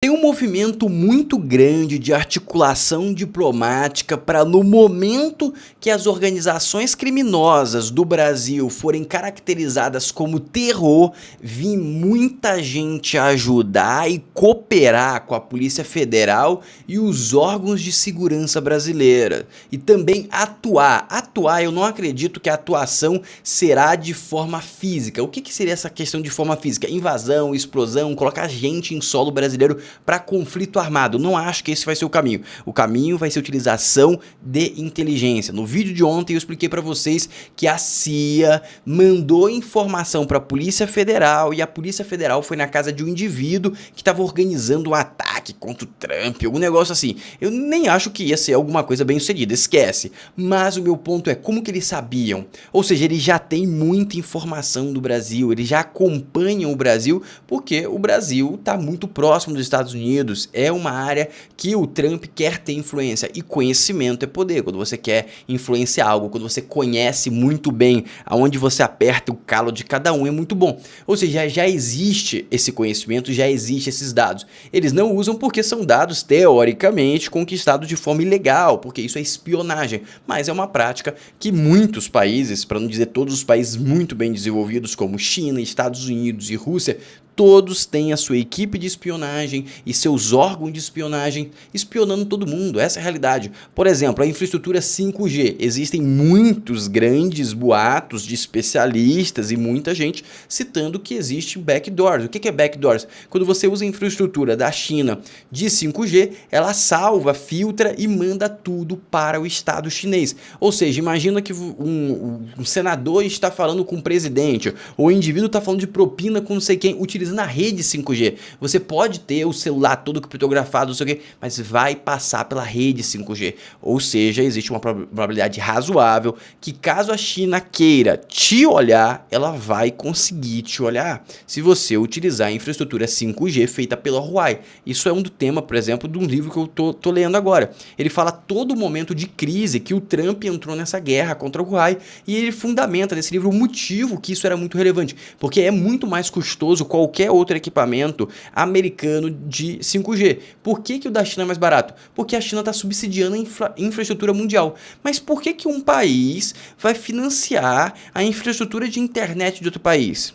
Tem um movimento muito grande de articulação diplomática para, no momento que as organizações criminosas do Brasil forem caracterizadas como terror, vir muita gente ajudar e cooperar com a Polícia Federal e os órgãos de segurança brasileira. E também atuar. Atuar, eu não acredito que a atuação será de forma física. O que seria essa questão de forma física? Invasão, explosão, colocar gente em solo brasileiro para conflito armado. Não acho que esse vai ser o caminho. O caminho vai ser utilização de inteligência. No vídeo de ontem eu expliquei para vocês que a CIA mandou informação para a Polícia Federal e a Polícia Federal foi na casa de um indivíduo que estava organizando um ataque contra o Trump, algum negócio assim. Eu nem acho que ia ser alguma coisa bem sucedida, esquece. Mas o meu ponto é como que eles sabiam? Ou seja, eles já têm muita informação do Brasil, eles já acompanham o Brasil porque o Brasil está muito próximo dos Estados Unidos, é uma área que o Trump quer ter influência e conhecimento é poder. Quando você quer influenciar algo, quando você conhece muito bem aonde você aperta o calo de cada um, é muito bom. Ou seja, já existe esse conhecimento, já existe esses dados. Eles não usam porque são dados teoricamente conquistados de forma ilegal, porque isso é espionagem, mas é uma prática que muitos países, para não dizer todos os países muito bem desenvolvidos como China, Estados Unidos e Rússia, todos têm a sua equipe de espionagem e seus órgãos de espionagem espionando todo mundo, essa é a realidade. Por exemplo, a infraestrutura 5G, existem muitos grandes boatos de especialistas e muita gente citando que existe backdoors. O que é backdoors? Quando você usa a infraestrutura da China de 5G, ela salva, filtra e manda tudo para o Estado chinês. Ou seja, imagina que um senador está falando com o presidente, ou o indivíduo está falando de propina com não sei quem, utilizando a rede 5G. Você pode ter o celular todo criptografado, não sei o quê, mas vai passar pela rede 5G. Ou seja, existe uma probabilidade razoável que caso a China queira te olhar, ela vai conseguir te olhar se você utilizar a infraestrutura 5G feita pela Huawei. Isso é um do tema, por exemplo, de um livro que eu tô lendo agora. Ele fala todo momento de crise que o Trump entrou nessa guerra contra a Huawei e ele fundamenta nesse livro o motivo que isso era muito relevante, porque é muito mais custoso qualquer outro equipamento americano de 5G. Por que o da China é mais barato? Porque a China está subsidiando a infraestrutura mundial. Mas por que um país vai financiar a infraestrutura de internet de outro país?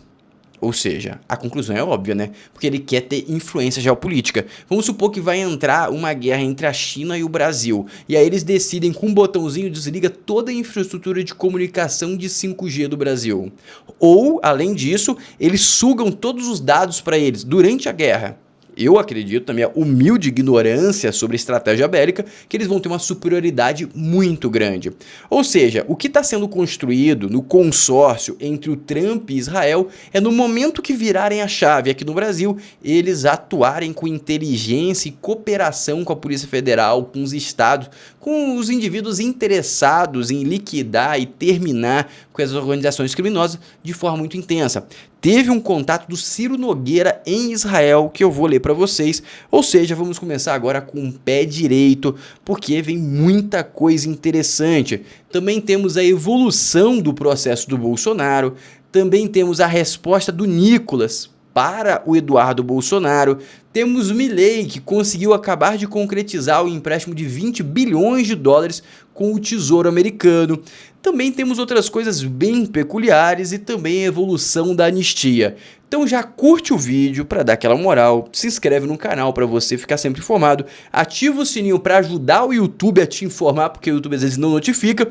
Ou seja, a conclusão é óbvia, né? Porque ele quer ter influência geopolítica. Vamos supor que vai entrar uma guerra entre a China e o Brasil. E aí eles decidem com um botãozinho desliga toda a infraestrutura de comunicação de 5G do Brasil. Ou, além disso, eles sugam todos os dados para eles durante a guerra. Eu acredito, na minha humilde ignorância sobre estratégia bélica, que eles vão ter uma superioridade muito grande. Ou seja, o que está sendo construído no consórcio entre o Trump e Israel é no momento que virarem a chave aqui no Brasil, eles atuarem com inteligência e cooperação com a Polícia Federal, com os estados, com os indivíduos interessados em liquidar e terminar com as organizações criminosas de forma muito intensa. Teve um contato do Ciro Nogueira em Israel que eu vou ler para vocês, ou seja, vamos começar agora com o pé direito, porque vem muita coisa interessante. Também temos a evolução do processo do Bolsonaro, também temos a resposta do Nicolas para o Eduardo Bolsonaro, temos Milei, que conseguiu acabar de concretizar o empréstimo de 20 bilhões de dólares com o Tesouro Americano. Também temos outras coisas bem peculiares e também a evolução da anistia. Então já curte o vídeo para dar aquela moral, se inscreve no canal para você ficar sempre informado, ativa o sininho para ajudar o YouTube a te informar, porque o YouTube às vezes não notifica,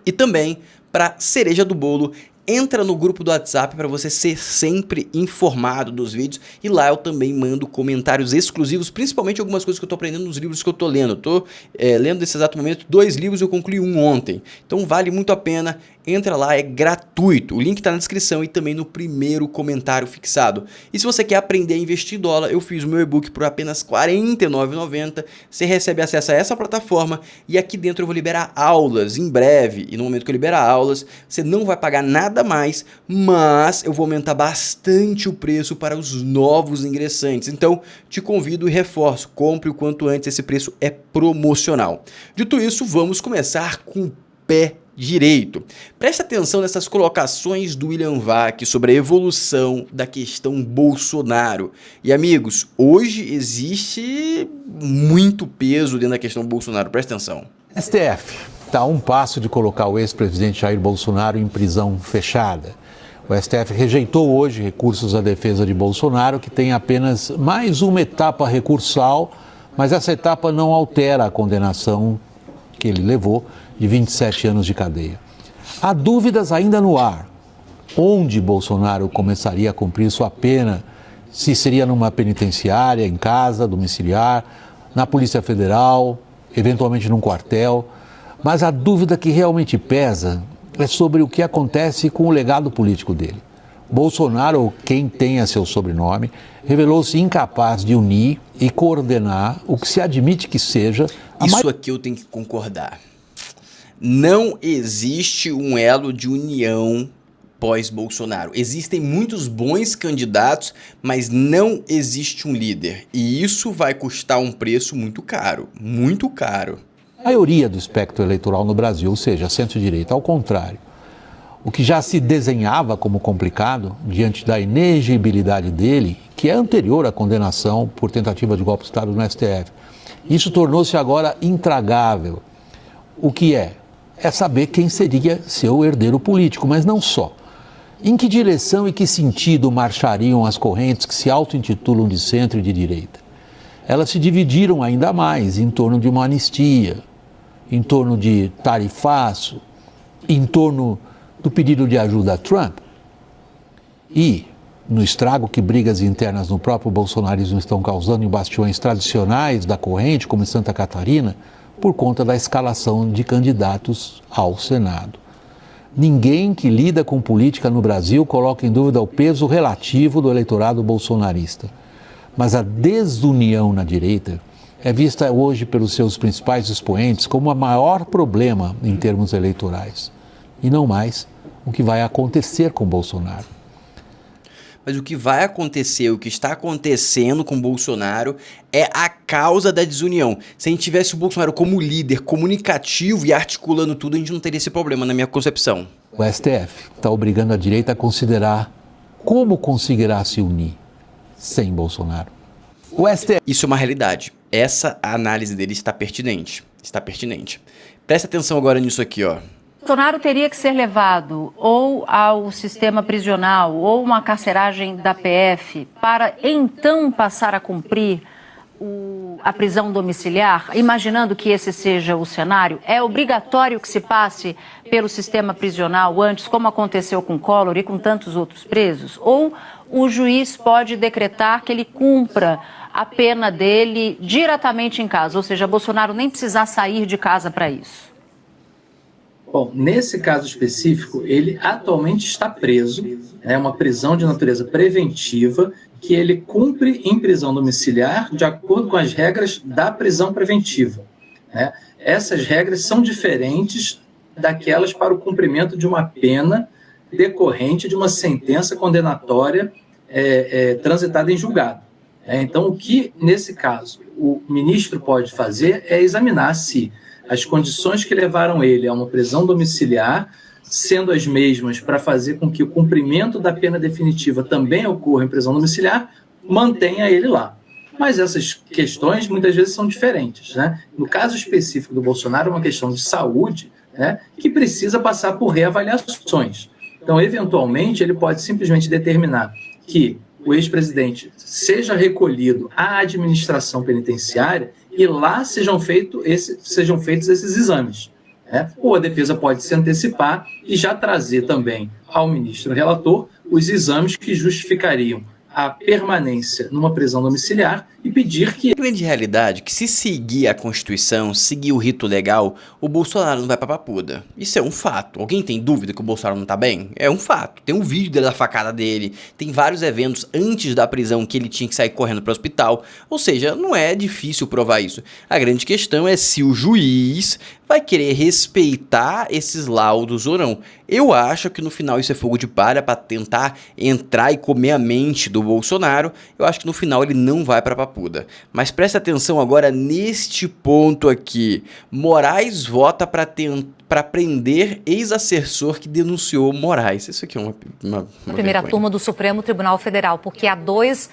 e também para cereja do bolo, entra no grupo do WhatsApp para você ser sempre informado dos vídeos e lá eu também mando comentários exclusivos, principalmente algumas coisas que eu estou aprendendo nos livros que eu estou lendo. Estou lendo nesse exato momento 2 livros e eu concluí um ontem. Então vale muito a pena, entra lá, é gratuito. O link está na descrição e também no primeiro comentário fixado. E se você quer aprender a investir em dólar, eu fiz o meu e-book por apenas R$ 49,90. Você recebe acesso a essa plataforma e aqui dentro eu vou liberar aulas em breve. E no momento que eu liberar aulas, você não vai pagar nada mais, mas eu vou aumentar bastante o preço para os novos ingressantes. Então, te convido e reforço, compre o quanto antes, esse preço é promocional. Dito isso, vamos começar com o pé direito. Presta atenção nessas colocações do William Vac sobre a evolução da questão Bolsonaro. E amigos, hoje existe muito peso dentro da questão Bolsonaro, presta atenção. STF está a um passo de colocar o ex-presidente Jair Bolsonaro em prisão fechada. O STF rejeitou hoje recursos à defesa de Bolsonaro, que tem apenas mais uma etapa recursal, mas essa etapa não altera a condenação que ele levou de 27 anos de cadeia. Há dúvidas ainda no ar. Onde Bolsonaro começaria a cumprir sua pena? Se seria numa penitenciária, em casa, domiciliar, na Polícia Federal, eventualmente num quartel. Mas a dúvida que realmente pesa é sobre o que acontece com o legado político dele. Bolsonaro, ou quem tenha seu sobrenome, revelou-se incapaz de unir e coordenar o que se admite que seja... Isso aqui eu tenho que concordar. Não existe um elo de união pós-Bolsonaro. Existem muitos bons candidatos, mas não existe um líder. E isso vai custar um preço muito caro, muito caro. A maioria do espectro eleitoral no Brasil, ou seja, centro-direita, ao contrário. O que já se desenhava como complicado, diante da inegibilidade dele, que é anterior à condenação por tentativa de golpe de Estado no STF. Isso tornou-se agora intragável. O que é? É saber quem seria seu herdeiro político, mas não só. Em que direção e que sentido marchariam as correntes que se auto-intitulam de centro e de direita? Elas se dividiram ainda mais em torno de uma anistia, em torno de tarifaço, em torno do pedido de ajuda a Trump. E, no estrago que brigas internas no próprio bolsonarismo estão causando em bastiões tradicionais da corrente, como em Santa Catarina, por conta da escalação de candidatos ao Senado. Ninguém que lida com política no Brasil coloca em dúvida o peso relativo do eleitorado bolsonarista. Mas a desunião na direita é vista hoje pelos seus principais expoentes como o maior problema em termos eleitorais. E não mais o que vai acontecer com Bolsonaro. Mas o que vai acontecer, o que está acontecendo com Bolsonaro é a causa da desunião. Se a gente tivesse o Bolsonaro como líder comunicativo e articulando tudo, a gente não teria esse problema, na minha concepção. O STF está obrigando a direita a considerar como conseguirá se unir sem Bolsonaro. O STF... Isso é uma realidade. Essa análise dele está pertinente. Está pertinente. Presta atenção agora nisso aqui, ó. Bolsonaro teria que ser levado ou ao sistema prisional ou uma carceragem da PF para então passar a cumprir a prisão domiciliar, imaginando que esse seja o cenário. É obrigatório que se passe pelo sistema prisional antes, como aconteceu com Collor e com tantos outros presos? Ou o juiz pode decretar que ele cumpra a pena dele diretamente em casa, ou seja, Bolsonaro nem precisar sair de casa para isso? Bom, nesse caso específico, ele atualmente está preso, é uma prisão de natureza preventiva, que ele cumpre em prisão domiciliar de acordo com as regras da prisão preventiva. Né? Essas regras são diferentes daquelas para o cumprimento de uma pena decorrente de uma sentença condenatória transitada em julgado. Então, o que, nesse caso, o ministro pode fazer é examinar se as condições que levaram ele a uma prisão domiciliar, sendo as mesmas para fazer com que o cumprimento da pena definitiva também ocorra em prisão domiciliar, mantenha ele lá. Mas essas questões muitas vezes são diferentes. Né? No caso específico do Bolsonaro, é uma questão de saúde, né, que precisa passar por reavaliações. Então, eventualmente, ele pode simplesmente determinar que o ex-presidente seja recolhido à administração penitenciária e lá sejam feitos esses exames. Né? Ou a defesa pode se antecipar e já trazer também ao ministro relator os exames que justificariam a permanência numa prisão domiciliar e pedir que... A grande realidade é que se seguir a Constituição, seguir o rito legal, o Bolsonaro não vai pra papuda. Isso é um fato. Alguém tem dúvida que o Bolsonaro não tá bem? É um fato. Tem um vídeo da facada dele, tem vários eventos antes da prisão que ele tinha que sair correndo pro hospital. Ou seja, não é difícil provar isso. A grande questão é se o juiz vai querer respeitar esses laudos ou não. Eu acho que no final isso é fogo de palha para tentar entrar e comer a mente do do Bolsonaro, eu acho que no final ele não vai para Papuda. Mas presta atenção agora neste ponto aqui. Moraes vota para prender ex-assessor que denunciou Moraes. Isso aqui é uma primeira vergonha. turma do Supremo Tribunal Federal, porque há dois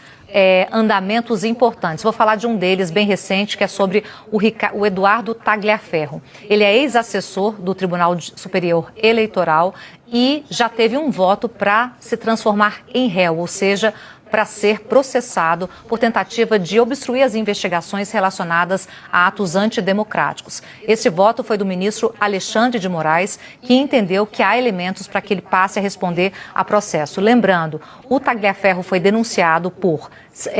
andamentos importantes. Vou falar de um deles bem recente, que é sobre o Eduardo Tagliaferro. Ele é ex-assessor do Tribunal Superior Eleitoral e já teve um voto para se transformar em réu, ou seja, para ser processado por tentativa de obstruir as investigações relacionadas a atos antidemocráticos. Esse voto foi do ministro Alexandre de Moraes, que entendeu que há elementos para que ele passe a responder a processo. Lembrando, o Tagliaferro foi denunciado por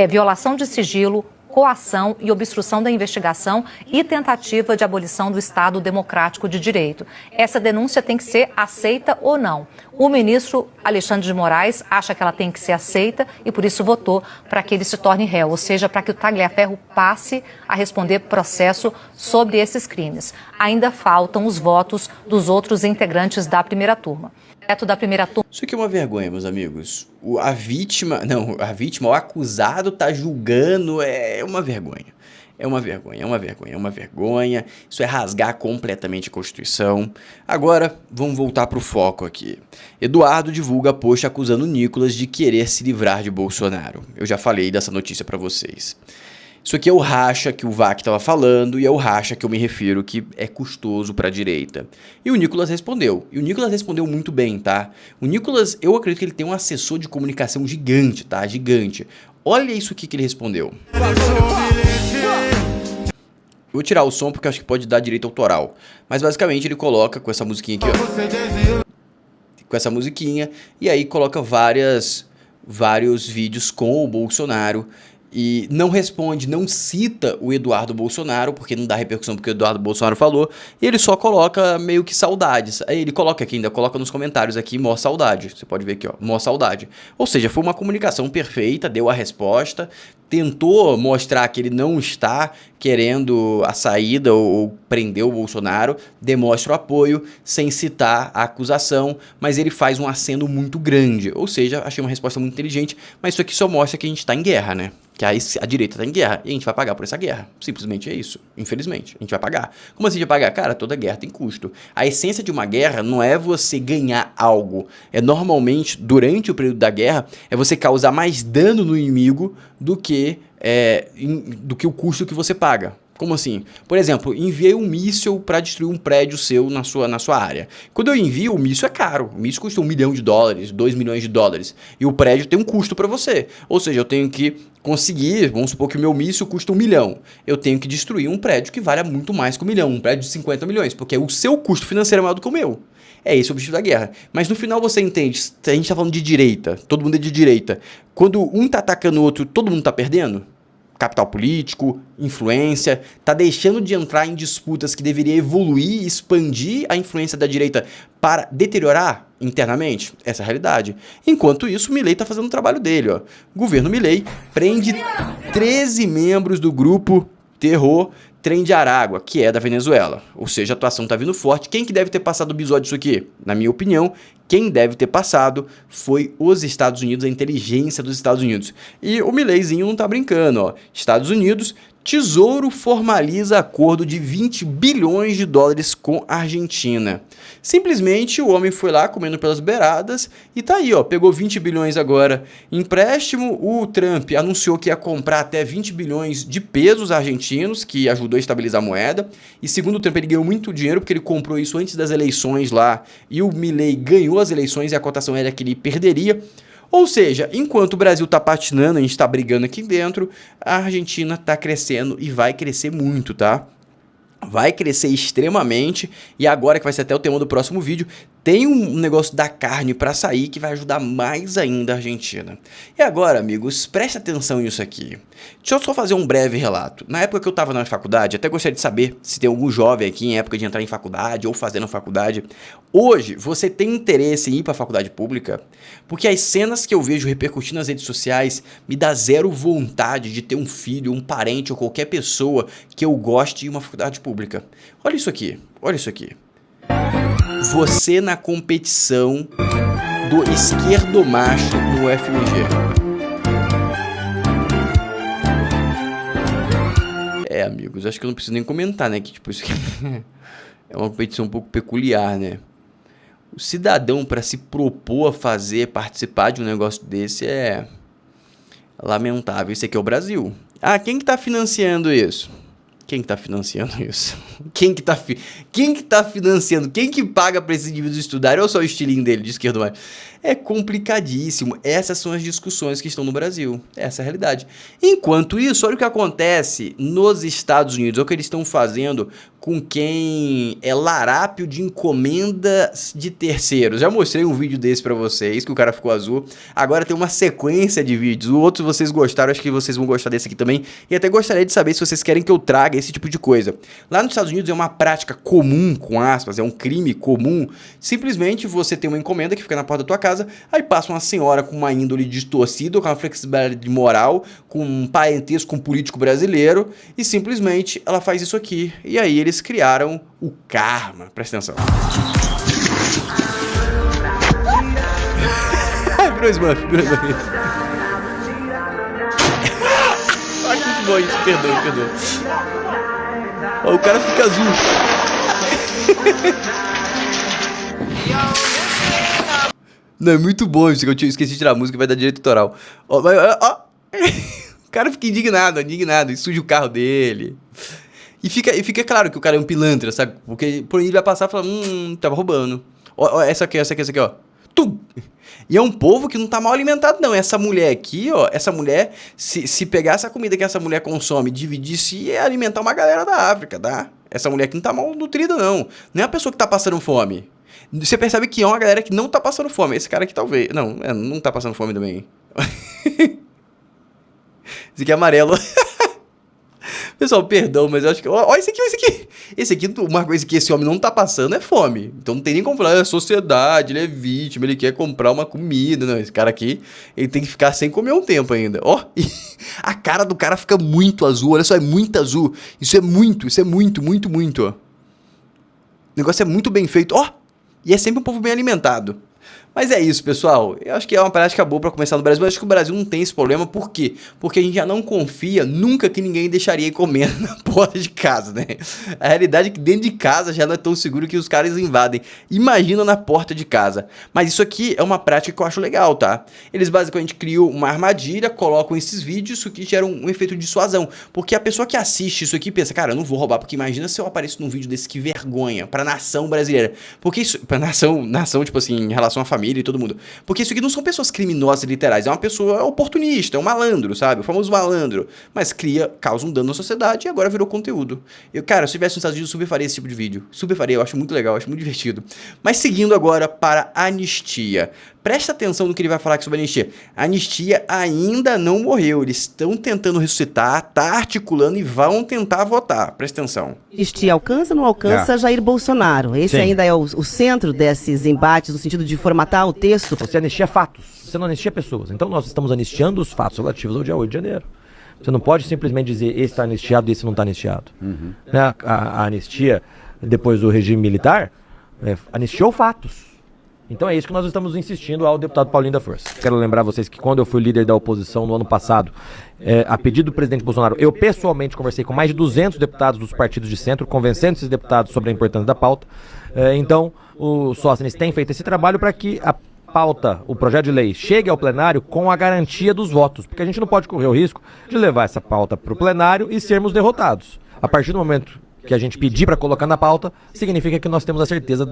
violação de sigilo, coação e obstrução da investigação e tentativa de abolição do Estado Democrático de Direito. Essa denúncia tem que ser aceita ou não. O ministro Alexandre de Moraes acha que ela tem que ser aceita e por isso votou para que ele se torne réu, ou seja, para que o Tagliaferro passe a responder processo sobre esses crimes. Ainda faltam os votos dos outros integrantes da primeira turma. Isso aqui é uma vergonha, meus amigos. O acusado tá julgando, é uma vergonha. É uma vergonha. Isso é rasgar completamente a Constituição. Agora, vamos voltar pro foco aqui. Eduardo divulga post acusando Nicolas de querer se livrar de Bolsonaro. Eu já falei dessa notícia para vocês. Isso aqui é o racha que o Vac estava falando e é o racha que eu me refiro que é custoso para a direita. E o Nicolas respondeu. E o Nicolas respondeu muito bem, tá? O Nicolas, eu acredito que ele tem um assessor de comunicação gigante, tá? Gigante. Olha isso aqui que ele respondeu. Eu vou tirar o som porque eu acho que pode dar direito autoral. Mas basicamente ele coloca com essa musiquinha aqui, ó. Com essa musiquinha. E aí coloca vários vídeos com o Bolsonaro. E não responde, não cita o Eduardo Bolsonaro, porque não dá repercussão porque o Eduardo Bolsonaro falou, e ele só coloca meio que saudades. Aí ele coloca aqui, ainda coloca nos comentários aqui, mó saudade. Você pode ver aqui, ó, mó saudade. Ou seja, foi uma comunicação perfeita, deu a resposta, tentou mostrar que ele não está querendo a saída ou prender o Bolsonaro, demonstra o apoio sem citar a acusação, mas ele faz um aceno muito grande. Ou seja, achei uma resposta muito inteligente, mas isso aqui só mostra que a gente está em guerra, né? Que a direita está em guerra e a gente vai pagar por essa guerra. Simplesmente é isso. Infelizmente, a gente vai pagar. Como assim vai pagar? Cara, toda guerra tem custo. A essência de uma guerra não é você ganhar algo. É normalmente, durante o período da guerra, é você causar mais dano no inimigo do que o custo que você paga. Como assim? Por exemplo, enviei um míssil para destruir um prédio seu na sua área. Quando eu envio, o míssil é caro. O míssil custa $1 milhão, $2 milhões. E o prédio tem um custo para você. Ou seja, eu tenho que conseguir, vamos supor que o meu míssil custa $1 milhão. Eu tenho que destruir um prédio que vale muito mais que $1 milhão. Um prédio de 50 milhões. Porque o seu custo financeiro é maior do que o meu. É esse o objetivo da guerra. Mas no final você entende, a gente tá falando de direita. Todo mundo é de direita. Quando um tá atacando o outro, todo mundo tá perdendo? Capital político, influência, tá deixando de entrar em disputas que deveria evoluir e expandir a influência da direita para deteriorar internamente? Essa é a realidade. Enquanto isso, o Milei tá fazendo o trabalho dele, ó. O governo Milei prende 13 membros do grupo terror Trem de Aragua, que é da Venezuela. Ou seja, a atuação tá vindo forte. Quem que deve ter passado o episódio disso aqui? Na minha opinião, quem deve ter passado foi os Estados Unidos, a inteligência dos Estados Unidos. E o Mileizinho não tá brincando, ó. Estados Unidos, Tesouro formaliza acordo de $20 bilhões com a Argentina. Simplesmente o homem foi lá comendo pelas beiradas e tá aí, ó, pegou 20 bilhões agora em empréstimo. O Trump anunciou que ia comprar até 20 bilhões de pesos argentinos, que ajudou a estabilizar a moeda. E segundo o Trump, ele ganhou muito dinheiro porque ele comprou isso antes das eleições lá e o Milei ganhou as eleições e a cotação era que ele perderia. Ou seja, enquanto o Brasil está patinando, a gente está brigando aqui dentro, a Argentina está crescendo e vai crescer muito, tá? Vai crescer extremamente e agora que vai ser até o tema do próximo vídeo, tem um negócio da carne para sair que vai ajudar mais ainda a Argentina. E agora, amigos, preste atenção nisso aqui. Deixa eu só fazer um breve relato. Na época que eu estava na faculdade, até gostaria de saber se tem algum jovem aqui em época de entrar em faculdade ou fazendo faculdade. Hoje, você tem interesse em ir para a faculdade pública? Porque as cenas que eu vejo repercutindo nas redes sociais me dá zero vontade de ter um filho, um parente ou qualquer pessoa que eu goste de ir uma faculdade pública. Olha isso aqui, olha isso aqui. Você na competição do esquerdomacho no UFMG. amigos, acho que eu não preciso nem comentar, né? Que, tipo, isso aqui é uma competição um pouco peculiar, né? O cidadão, para se propor a fazer, participar de um negócio desse é lamentável. Isso aqui é o Brasil. Ah, quem que tá financiando isso? Quem que tá financiando isso? Quem que tá financiando? Quem que paga para esses indivíduos estudarem? Ou só o estilinho dele, de esquerdo mais? É complicadíssimo. Essas são as discussões que estão no Brasil. Essa é a realidade. Enquanto isso, olha o que acontece nos Estados Unidos. Olha o que eles estão fazendo com quem é larápio de encomendas de terceiros. Já mostrei um vídeo desse pra vocês, que o cara ficou azul. Agora tem uma sequência de vídeos. O outro vocês gostaram, acho que vocês vão gostar desse aqui também. E até gostaria de saber se vocês querem que eu traga esse tipo de coisa. Lá nos Estados Unidos é uma prática comum, com aspas, é um crime comum. Simplesmente você tem uma encomenda que fica na porta da tua casa, aí passa uma senhora com uma índole distorcida, com uma flexibilidade moral, com um parentesco com um político brasileiro, e simplesmente ela faz isso aqui. E aí eles criaram o karma. Presta atenção. Virou Smurf. Acho muito bom isso, perdoa. Ó, o cara fica azul. Não, é muito bom isso, que eu esqueci de tirar a música, vai dar direito autoral. Ó, o cara fica indignado, e suja o carro dele. E fica claro que o cara é um pilantra, sabe? Porque por aí ele vai passar e falar, tava roubando. Ó, essa aqui, ó. Tum! E é um povo que não tá mal alimentado, não. Essa mulher aqui, ó, se pegasse a comida que essa mulher consome e dividisse, ia alimentar uma galera da África, tá? Essa mulher aqui não tá mal nutrida, não. Não é a pessoa que tá passando fome. Você percebe que é uma galera que não tá passando fome. Esse cara aqui talvez... Não tá passando fome também. Esse aqui é amarelo. Pessoal, perdão, mas eu acho que... Ó, esse aqui. Esse aqui, uma coisa que esse homem não tá passando é fome. Então não tem nem como falar, é sociedade, ele é vítima, ele quer comprar uma comida. Não, esse cara aqui, ele tem que ficar sem comer um tempo ainda. Ó, a cara do cara fica muito azul. Olha só, é muito azul. Isso é muito, ó. O negócio é muito bem feito. Ó, e é sempre um povo bem alimentado. Mas é isso, pessoal. Eu acho que é uma prática boa para começar no Brasil. Mas acho que o Brasil não tem esse problema. Por quê? Porque a gente já não confia nunca que ninguém deixaria comer na porta de casa, né? A realidade é que dentro de casa já não é tão seguro que os caras invadem. Imagina na porta de casa. Mas isso aqui é uma prática que eu acho legal, tá? Eles basicamente criam uma armadilha, colocam esses vídeos, isso que gera um efeito de dissuasão. Porque a pessoa que assiste isso aqui pensa, cara, eu não vou roubar, porque imagina se eu apareço num vídeo desse, que vergonha pra nação brasileira. Porque isso, pra nação, tipo assim, em relação à família e todo mundo. Porque isso aqui não são pessoas criminosas literais, é uma pessoa oportunista, é um malandro, sabe? O famoso malandro. Mas causa um dano na sociedade e agora virou conteúdo. Cara, se eu estivesse nos Estados Unidos, eu super faria esse tipo de vídeo. Super faria, eu acho muito legal, eu acho muito divertido. Mas seguindo agora para a anistia. Presta atenção no que ele vai falar aqui sobre a anistia. A anistia ainda não morreu. Eles estão tentando ressuscitar, tá articulando e vão tentar votar. Presta atenção. Anistia alcança ou não alcança Jair Bolsonaro? Esse Sim. ainda é o centro desses embates, no sentido de formatar o texto? Você anistia fatos, você não anistia pessoas. Então nós estamos anistiando os fatos relativos ao dia 8 de janeiro. Você não pode simplesmente dizer esse está anistiado e esse não está anistiado. Né? A anistia, depois do regime militar, anistiou fatos. Então é isso que nós estamos insistindo ao deputado Paulinho da Força. Quero lembrar vocês que quando eu fui líder da oposição no ano passado, a pedido do presidente Bolsonaro, eu pessoalmente conversei com mais de 200 deputados dos partidos de centro, convencendo esses deputados sobre a importância da pauta. Então, o Sóstenes tem feito esse trabalho para que a pauta, o projeto de lei, chegue ao plenário com a garantia dos votos, porque a gente não pode correr o risco de levar essa pauta para o plenário e sermos derrotados. A partir do momento que a gente pedir para colocar na pauta, significa que nós temos a certeza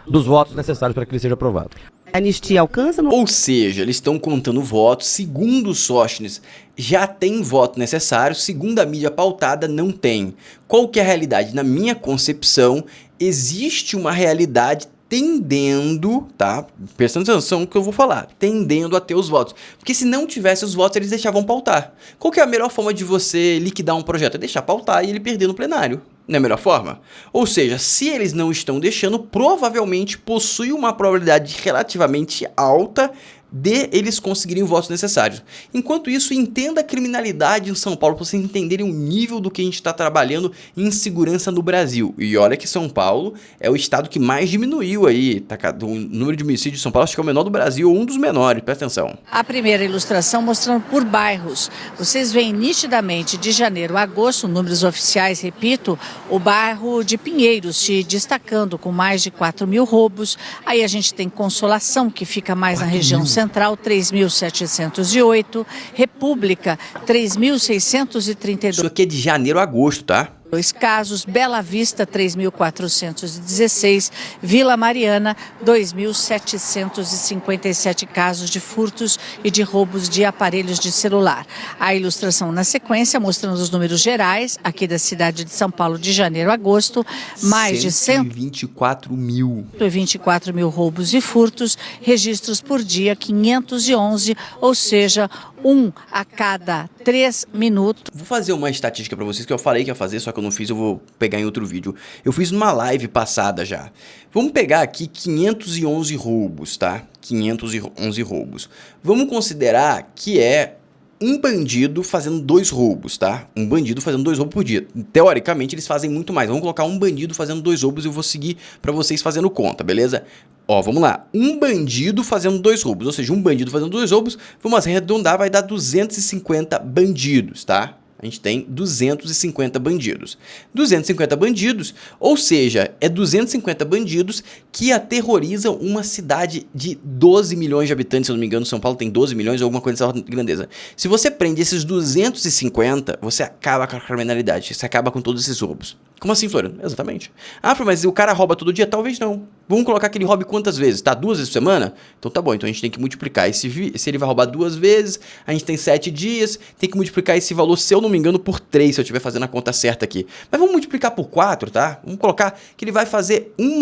dos votos necessários para que ele seja aprovado. A anistia alcança ou não? Ou seja, eles estão contando votos, segundo o Sóstenes, já tem voto necessário, segundo a mídia pautada, não tem. Qual que é a realidade? Na minha concepção, existe uma realidade tendendo, tá? Prestando atenção no que eu vou falar, tendendo a ter os votos. Porque se não tivesse os votos, eles deixavam pautar. Qual que é a melhor forma de você liquidar um projeto? É deixar pautar e ele perder no plenário. Não é a melhor forma? Ou seja, se eles não estão deixando, provavelmente possui uma probabilidade relativamente alta de eles conseguirem os votos necessários. Enquanto isso, entenda a criminalidade em São Paulo para vocês entenderem o nível do que a gente está trabalhando em segurança no Brasil. E olha que São Paulo é o estado que mais diminuiu aí, tá? O número de homicídios de São Paulo acho que é o menor do Brasil, ou um dos menores, presta atenção. A primeira ilustração mostrando por bairros. Vocês veem nitidamente de janeiro a agosto, números oficiais, repito, o bairro de Pinheiros se destacando com mais de 4.000 roubos. Aí a gente tem Consolação, que fica mais na região central, 3.708. República, 3.632. Isso aqui é de janeiro a agosto, tá? 2 casos, Bela Vista, 3.416, Vila Mariana, 2.757 casos de furtos e de roubos de aparelhos de celular. A ilustração na sequência mostrando os números gerais aqui da cidade de São Paulo de janeiro a agosto, mais de 124 mil. 124 mil roubos e furtos, registros por dia 511, ou seja, 1 a cada 3 minutos. Vou fazer uma estatística pra vocês que eu falei que ia fazer, só que eu não fiz, eu vou pegar em outro vídeo. Eu fiz numa live passada já. Vamos pegar aqui 511 roubos, tá? 511 roubos. Vamos considerar que é um bandido fazendo 2 roubos, tá? Um bandido fazendo 2 roubos por dia. Teoricamente, eles fazem muito mais. Vamos colocar um bandido fazendo 2 roubos e eu vou seguir pra vocês fazendo conta, beleza? Ó, vamos lá. Um bandido fazendo 2 roubos, ou seja, um bandido fazendo 2 roubos, vamos arredondar, vai dar 250 bandidos, tá? A gente tem 250 bandidos. 250 bandidos, ou seja, é 250 bandidos que aterrorizam uma cidade de 12 milhões de habitantes, se eu não me engano, São Paulo tem 12 milhões ou alguma coisa dessa grandeza. Se você prende esses 250, você acaba com a criminalidade, você acaba com todos esses roubos. Como assim, Floriano? Exatamente. Ah, mas o cara rouba todo dia? Talvez não. Vamos colocar que ele roube quantas vezes? Tá? 2 vezes por semana? Então tá bom, então a gente tem que multiplicar. E se ele vai roubar 2 vezes, a gente tem 7 dias, tem que multiplicar esse valor, se eu não me engano, por 3, se eu estiver fazendo a conta certa aqui. Mas vamos multiplicar por 4, tá? Vamos colocar que ele vai fazer um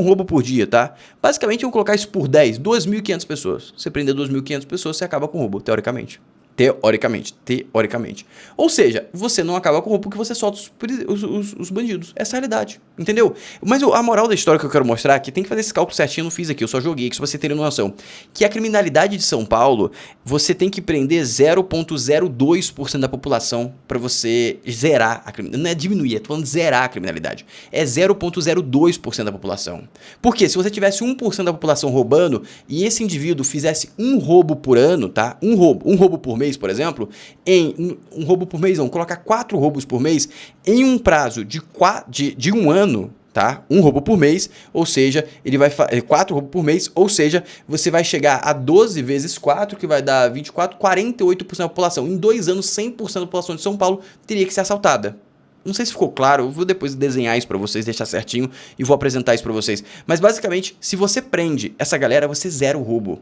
roubo por dia, tá? Basicamente, vamos colocar isso por 10, 2.500 pessoas. Se você prender 2.500 pessoas, você acaba com o roubo, teoricamente. Teoricamente. Ou seja, você não acaba com o roubo porque você solta os bandidos. Essa é a realidade, entendeu? Mas a moral da história que eu quero mostrar aqui, tem que fazer esse cálculo certinho, eu não fiz aqui, eu só joguei aqui, só pra você ter noção. Que a criminalidade de São Paulo, você tem que prender 0,02% da população pra você zerar a criminalidade. Não é diminuir, é falando zerar a criminalidade. É 0,02% da população. Porque se você tivesse 1% da população roubando e esse indivíduo fizesse um roubo por ano, tá? Um roubo por mês, por exemplo, um roubo por mês, vamos colocar 4 roubos por mês em um prazo de um ano, tá? Um roubo por mês, ou seja, ele vai 4 roubos por mês, ou seja, você vai chegar a 12 vezes 4, que vai dar 24, 48% da população. Em 2 anos, 100% da população de São Paulo teria que ser assaltada. Não sei se ficou claro, eu vou depois desenhar isso pra vocês, deixar certinho e vou apresentar isso pra vocês. Mas basicamente, se você prende essa galera, você zera o roubo.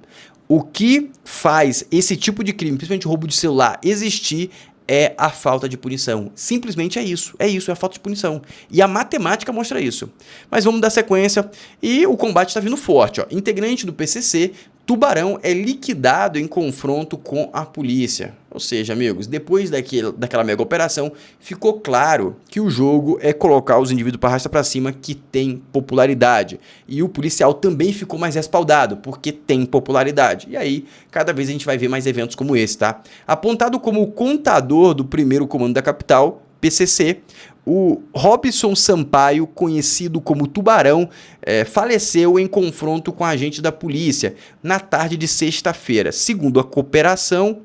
O que faz esse tipo de crime, principalmente roubo de celular, existir é a falta de punição. Simplesmente é isso, é a falta de punição. E a matemática mostra isso. Mas vamos dar sequência e o combate está vindo forte. Ó. Integrante do PCC, Tubarão é liquidado em confronto com a polícia. Ou seja, amigos, depois daquela mega operação, ficou claro que o jogo é colocar os indivíduos para arrasta para cima que tem popularidade. E o policial também ficou mais respaldado, porque tem popularidade. E aí, cada vez a gente vai ver mais eventos como esse, tá? Apontado como o contador do primeiro comando da capital, PCC, o Robson Sampaio, conhecido como Tubarão, faleceu em confronto com agente da polícia na tarde de sexta-feira. Segundo a corporação,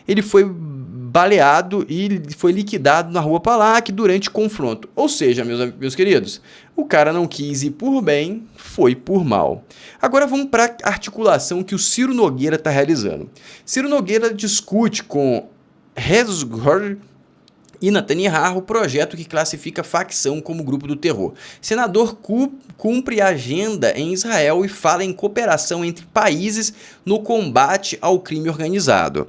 ele foi baleado e foi liquidado na rua Palac durante confronto. Ou seja, meus queridos, o cara não quis ir por bem, foi por mal. Agora vamos para a articulação que o Ciro Nogueira está realizando. Ciro Nogueira discute com Herzog e Netanyahu o projeto que classifica a facção como grupo do terror. Senador cumpre a agenda em Israel e fala em cooperação entre países no combate ao crime organizado.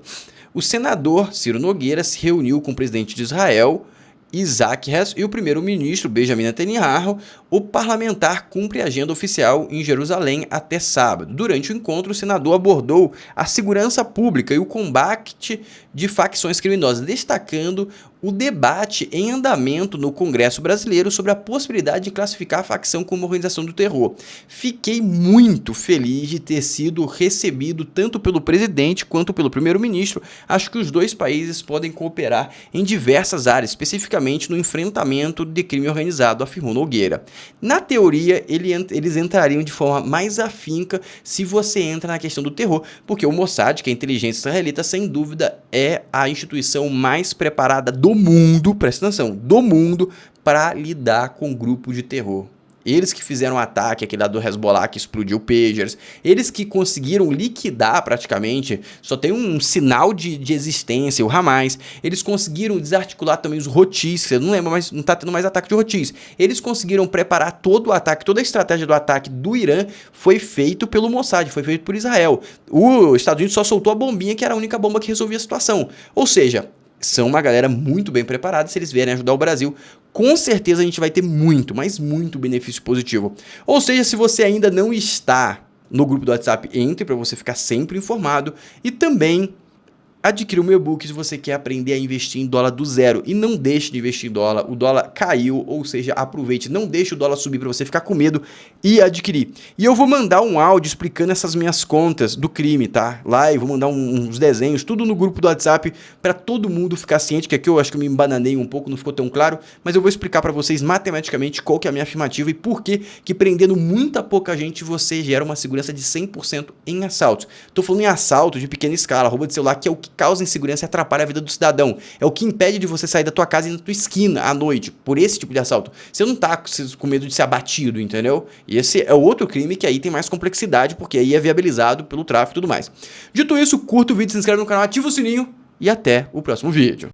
O senador Ciro Nogueira se reuniu com o presidente de Israel Isaac Herzog e o primeiro-ministro Benjamin Netanyahu. O parlamentar cumpre a agenda oficial em Jerusalém até sábado. Durante o encontro, o senador abordou a segurança pública e o combate de facções criminosas, destacando o debate em andamento no Congresso brasileiro sobre a possibilidade de classificar a facção como organização do terror. Fiquei muito feliz de ter sido recebido tanto pelo presidente quanto pelo primeiro-ministro. Acho que os dois países podem cooperar em diversas áreas, especificamente no enfrentamento de crime organizado, afirmou Nogueira. Na teoria, eles entrariam de forma mais afinca se você entra na questão do terror, porque o Mossad, que é a inteligência israelita, sem dúvida é a instituição mais preparada do mundo, presta atenção, do mundo, para lidar com grupo de terror. Eles que fizeram o ataque, aquele lá do Hezbollah que explodiu pagers, eles que conseguiram liquidar praticamente, só tem um sinal de existência, o Hamas, eles conseguiram desarticular também os Houthis, você não lembra, mas não tá tendo mais ataque de Houthis, eles conseguiram preparar todo o ataque, toda a estratégia do ataque do Irã foi feito pelo Mossad, foi feito por Israel. Os Estados Unidos só soltou a bombinha, que era a única bomba que resolvia a situação, ou seja, são uma galera muito bem preparada. Se eles vierem ajudar o Brasil, com certeza a gente vai ter muito, mas muito benefício positivo. Ou seja, se você ainda não está no grupo do WhatsApp, entre para você ficar sempre informado e também adquira o meu e-book se você quer aprender a investir em dólar do zero. E não deixe de investir em dólar, o dólar caiu, ou seja, aproveite, não deixe o dólar subir para você ficar com medo e adquirir. E eu vou mandar um áudio explicando essas minas contas do crime, tá? Lá eu vou mandar uns desenhos, tudo no grupo do WhatsApp para todo mundo ficar ciente, que aqui eu acho que eu me embananei um pouco, não ficou tão claro, mas eu vou explicar para vocês matematicamente qual que é a minha afirmativa e por que prendendo muita pouca gente você gera uma segurança de 100% em assaltos. Tô falando em assalto de pequena escala, roubo de celular, que é o que causa insegurança e atrapalha a vida do cidadão. É o que impede de você sair da tua casa e ir na tua esquina à noite, por esse tipo de assalto. Você não tá com medo de ser abatido, entendeu? E esse é outro crime que aí tem mais complexidade, porque aí é viabilizado pelo tráfico e tudo mais. Dito isso, curta o vídeo, se inscreve no canal, ativa o sininho e até o próximo vídeo.